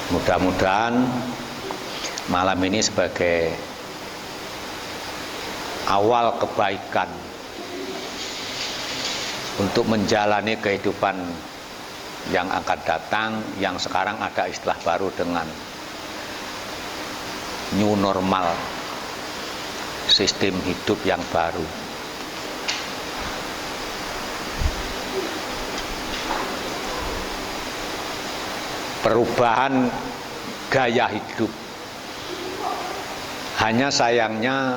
Mudah-mudahan malam ini sebagai awal kebaikan untuk menjalani kehidupan yang akan datang, yang sekarang ada istilah baru dengan new normal, sistem hidup yang baru. Perubahan gaya hidup. Hanya sayangnya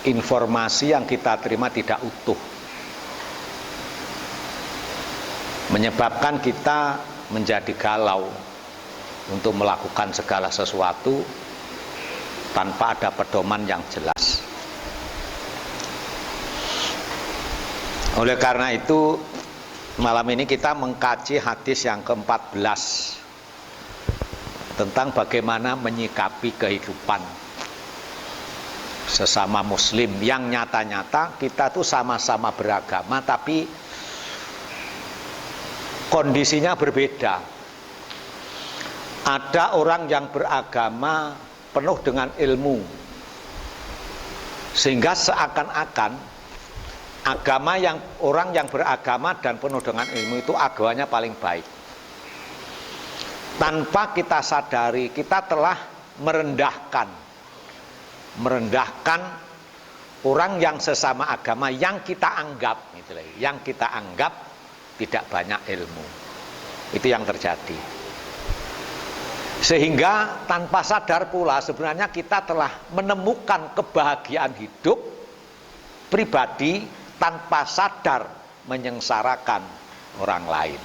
informasi yang kita terima tidak utuh, menyebabkan kita menjadi galau untuk melakukan segala sesuatu tanpa ada pedoman yang jelas. Oleh karena itu, malam ini kita mengkaji hadis yang ke-14 tentang bagaimana menyikapi kehidupan sesama muslim yang nyata-nyata kita tuh sama-sama beragama tapi kondisinya berbeda. Ada orang yang beragama penuh dengan ilmu sehingga seakan-akan agama yang orang yang beragama dan penuh dengan ilmu itu agamanya paling baik. Tanpa kita sadari kita telah merendahkan orang yang sesama agama yang kita anggap tidak banyak ilmu. Itu yang terjadi. Sehingga tanpa sadar pula sebenarnya kita telah menemukan kebahagiaan hidup pribadi tanpa sadar menyengsarakan orang lain.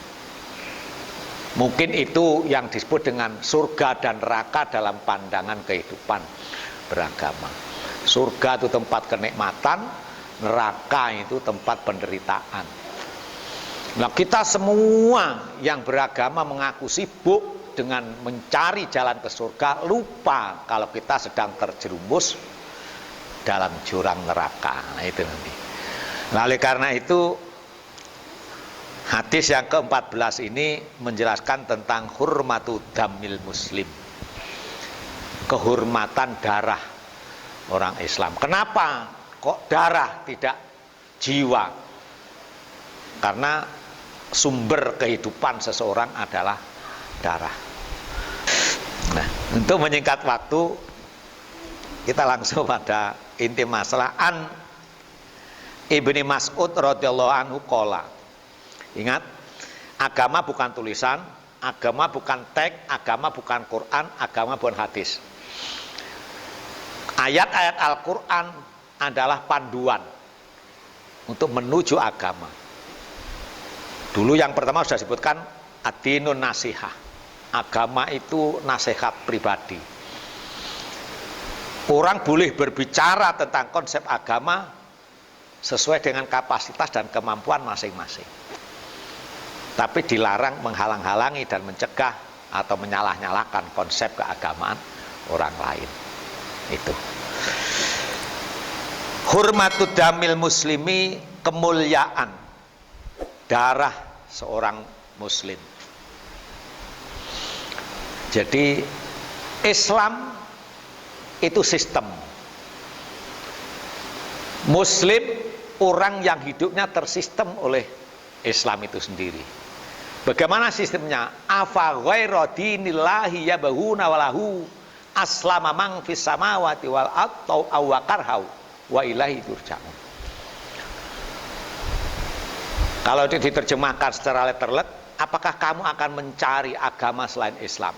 Mungkin itu yang disebut dengan surga dan neraka dalam pandangan kehidupan beragama. Surga itu tempat kenikmatan, neraka itu tempat penderitaan. Nah, kita semua yang beragama mengaku sibuk dengan mencari jalan ke surga, lupa kalau kita sedang terjerumus dalam jurang neraka. Nah, itu nanti. Nah, oleh karena itu hadis yang ke-14 ini menjelaskan tentang hurmatu damil muslim, kehormatan darah orang Islam. Kenapa kok darah tidak jiwa? Karena sumber kehidupan seseorang adalah darah. Nah, untuk menyingkat waktu, kita langsung pada inti masalah. An Ibni Mas'ud radhiyallahu anhu qala. Ingat, agama bukan tulisan, agama bukan teks, agama bukan Quran, agama bukan hadis. Ayat-ayat Al-Quran adalah panduan untuk menuju agama. Dulu yang pertama sudah disebutkan ad-dinun nasihah. Agama itu nasihat pribadi. Orang boleh berbicara tentang konsep agama sesuai dengan kapasitas dan kemampuan masing-masing. Tapi dilarang menghalang-halangi dan mencegah atau menyalah-nyalakan konsep keagamaan orang lain. Itu. Hurmatud damil muslimi, kemuliaan darah seorang muslim. Jadi Islam itu sistem. Muslim orang yang hidupnya tersistem oleh Islam itu sendiri. Bagaimana sistemnya? Afa ghairu dinillahi yabghuna walahu aslama man fis samawati wal ardh aw karhau wa ilaihi turja'un. Kalau itu diterjemahkan secara letterlet, apakah kamu akan mencari agama selain Islam?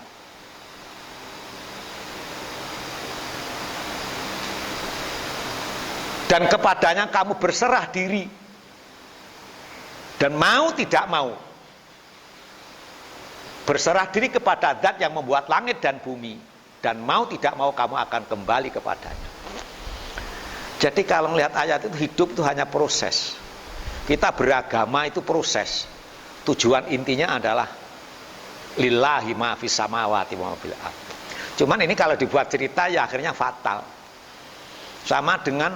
Dan kepadanya kamu berserah diri. Dan mau tidak mau berserah diri kepada zat yang membuat langit dan bumi. Dan mau tidak mau kamu akan kembali kepadanya. Jadi kalau melihat ayat itu, hidup itu hanya proses. Kita beragama itu proses. Tujuan intinya adalah lillahi ma fis samawati wa ma fil ardh. Cuman ini kalau dibuat cerita ya akhirnya fatal. Sama dengan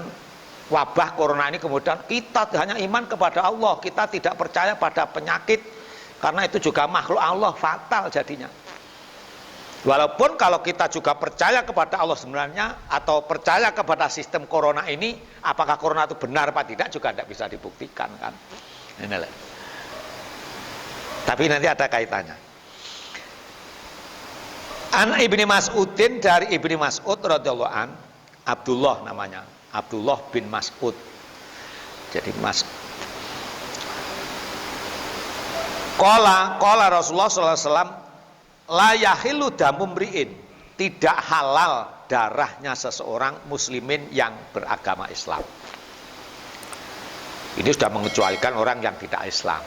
wabah corona ini, kemudian kita hanya iman kepada Allah, kita tidak percaya pada penyakit karena itu juga makhluk Allah, fatal jadinya. Walaupun kalau kita juga percaya kepada Allah sebenarnya, atau percaya kepada sistem corona ini, apakah corona itu benar apa tidak juga tidak bisa dibuktikan kan. Inilah. Tapi nanti ada kaitannya. An Ibni Mas'udin, dari Ibni Mas'ud radhiyallahu an, Abdullah namanya, Abdullah bin Mas'ud. Jadi Qala Rasulullah sallallahu alaihi wasallam, la yahilu damu mri'in, tidak halal darahnya seseorang muslimin yang beragama Islam. Ini sudah mengecualikan orang yang tidak Islam.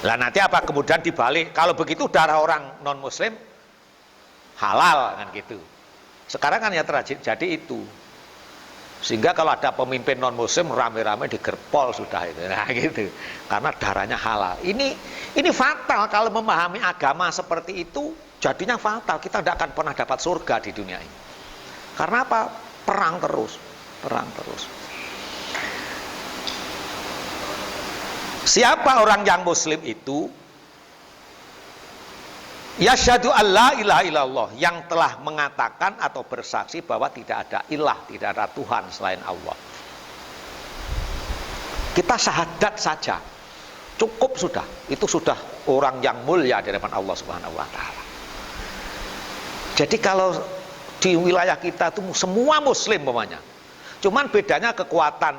Lah nanti apa kemudian dibalik, kalau begitu darah orang non muslim halal kan gitu. Sekarang kan ya terjadi itu. Sehingga kalau ada pemimpin non muslim rame-rame digerpol sudah itu. Nah gitu. Karena darahnya halal. Ini fatal kalau memahami agama seperti itu, jadinya fatal. Kita tidak akan pernah dapat surga di dunia ini. Karena apa? Perang terus. Siapa orang yang muslim itu? Yasyhadu alla ilaha illallah, yang telah mengatakan atau bersaksi bahwa tidak ada ilah, tidak ada Tuhan selain Allah. Kita syahadat saja cukup sudah. Itu sudah orang yang mulia di hadapan Allah Subhanahu wa taala. Jadi kalau di wilayah kita itu semua muslim umpamanya. Cuman bedanya kekuatan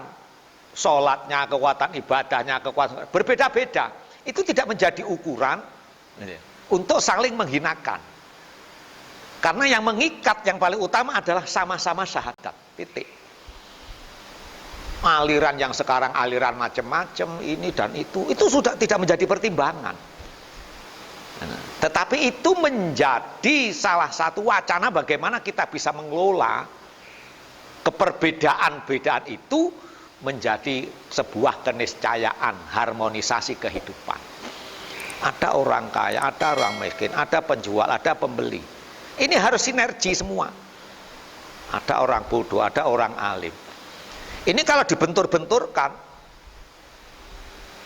sholatnya, kekuatan ibadahnya, kekuatan berbeda-beda. Itu tidak menjadi ukuran untuk saling menghinakan. Karena yang mengikat yang paling utama adalah sama-sama syahadat. Titik. Aliran yang sekarang aliran macam-macam ini dan itu sudah tidak menjadi pertimbangan. Tetapi itu menjadi salah satu wacana bagaimana kita bisa mengelola keperbedaan-bedaan itu menjadi sebuah keniscayaan, harmonisasi kehidupan. Ada orang kaya, ada orang miskin, ada penjual, ada pembeli. Ini harus sinergi semua. Ada orang bodoh, ada orang alim. Ini kalau dibentur-benturkan,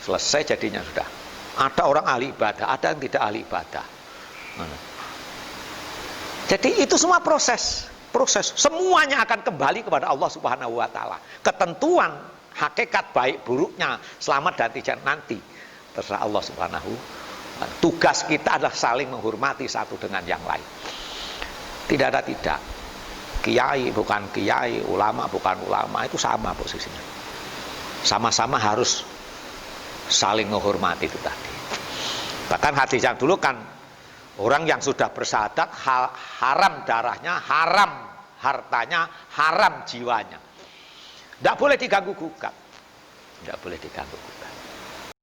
selesai jadinya sudah. Ada orang ahli ibadah, ada yang tidak ahli ibadah. Jadi itu semua proses. Semuanya akan kembali kepada Allah Subhanahu wa taala. Ketentuan hakikat baik buruknya, selamat dan tidak nanti terserah Allah Subhanahu. Tugas kita adalah saling menghormati satu dengan yang lain. Tidak ada tidak. Kiai bukan kiai, ulama bukan ulama, itu sama posisinya. Sama-sama harus saling menghormati itu tadi. Bahkan hadis yang dulu kan orang yang sudah bersyahadat haram darahnya, haram hartanya, haram jiwanya. Tidak boleh diganggu gugat. Tidak boleh diganggu gugat.